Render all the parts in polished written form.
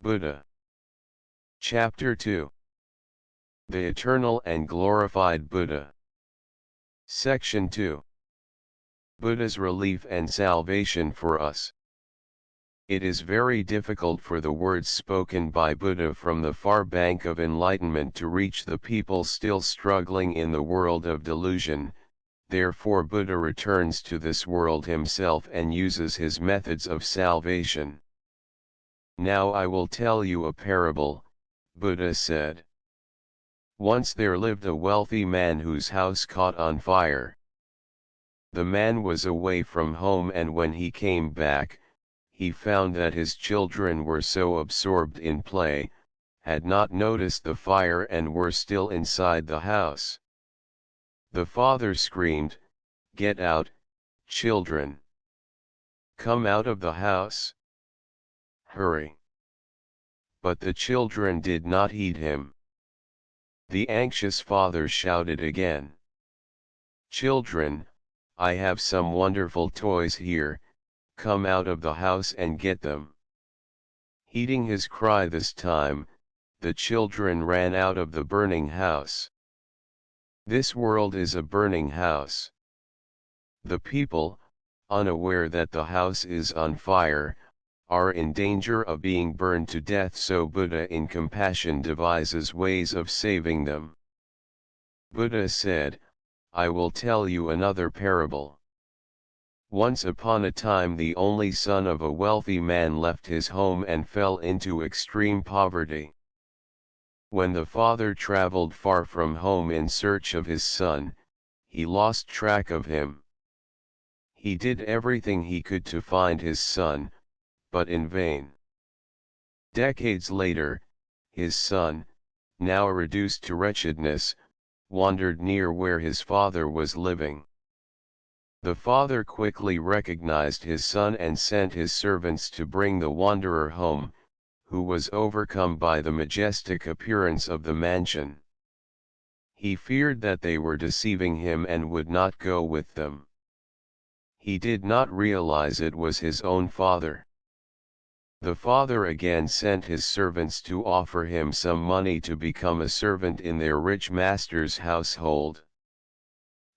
Buddha. Chapter 2. The Eternal and Glorified Buddha. Section 2. Buddha's Relief and Salvation for Us. It is very difficult for the words spoken by Buddha from the far bank of enlightenment to reach the people still struggling in the world of delusion. Therefore Buddha returns to this world himself and uses his methods of salvation. Now I will tell you a parable, Buddha said. Once there lived a wealthy man whose house caught on fire. The man was away from home, and when he came back, he found that his children were so absorbed in play, had not noticed the fire and were still inside the house. The father screamed, "Get out, children! Come out of the house! Hurry!" But the children did not heed him. The anxious father shouted again, "Children, I have some wonderful toys here, come out of the house and get them." Heeding his cry this time, the children ran out of the burning house. This world is a burning house. The people, unaware that the house is on fire, are in danger of being burned to death, so Buddha in compassion devises ways of saving them. Buddha said, "I will tell you another parable. Once upon a time the only son of a wealthy man left his home and fell into extreme poverty. When the father traveled far from home in search of his son, he lost track of him. He did everything he could to find his son, but in vain. Decades later, his son, now reduced to wretchedness, wandered near where his father was living. The father quickly recognized his son and sent his servants to bring the wanderer home, who was overcome by the majestic appearance of the mansion. He feared that they were deceiving him and would not go with them. He did not realize it was his own father. The father again sent his servants to offer him some money to become a servant in their rich master's household.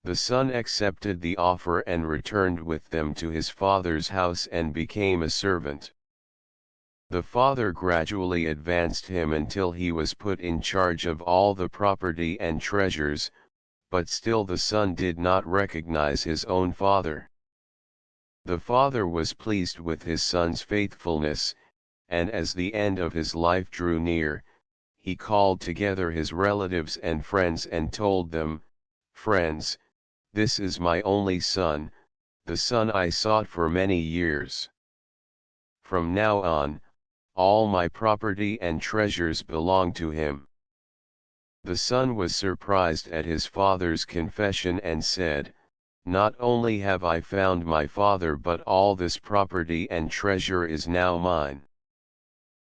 The son accepted the offer and returned with them to his father's house and became a servant. The father gradually advanced him until he was put in charge of all the property and treasures, but still the son did not recognize his own father. The father was pleased with his son's faithfulness, and as the end of his life drew near, he called together his relatives and friends and told them, "Friends, this is my only son, the son I sought for many years. From now on, all my property and treasures belong to him." The son was surprised at his father's confession and said, "Not only have I found my father, but all this property and treasure is now mine."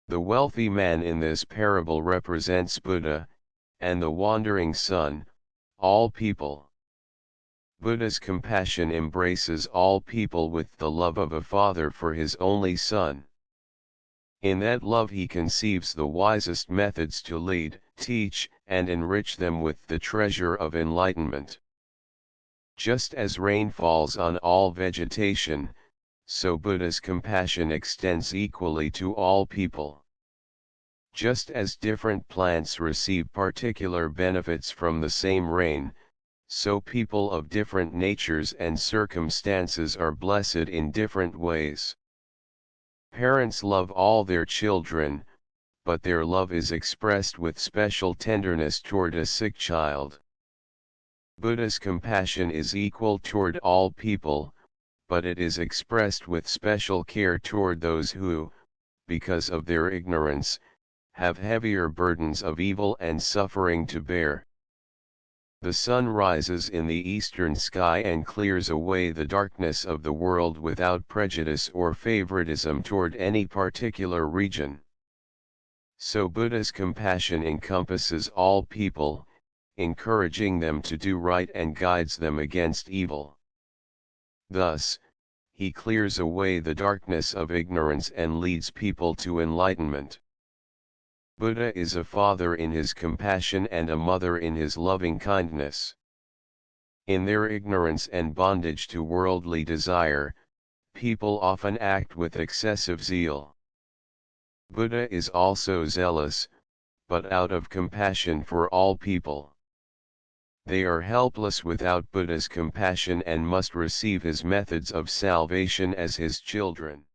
The wealthy man in this parable represents Buddha, and the wandering son, all people. Buddha's compassion embraces all people with the love of a father for his only son. In that love he conceives the wisest methods to lead, teach, and enrich them with the treasure of enlightenment. Just as rain falls on all vegetation, so Buddha's compassion extends equally to all people. Just as different plants receive particular benefits from the same rain, so people of different natures and circumstances are blessed in different ways. Parents love all their children, but their love is expressed with special tenderness toward a sick child. Buddha's compassion is equal toward all people, but it is expressed with special care toward those who, because of their ignorance, have heavier burdens of evil and suffering to bear. The sun rises in the eastern sky and clears away the darkness of the world without prejudice or favoritism toward any particular region. So Buddha's compassion encompasses all people, encouraging them to do right and guides them against evil. Thus, he clears away the darkness of ignorance and leads people to enlightenment. Buddha is a father in his compassion and a mother in his loving kindness. In their ignorance and bondage to worldly desire, people often act with excessive zeal. Buddha is also zealous, but out of compassion for all people. They are helpless without Buddha's compassion and must receive his methods of salvation as his children.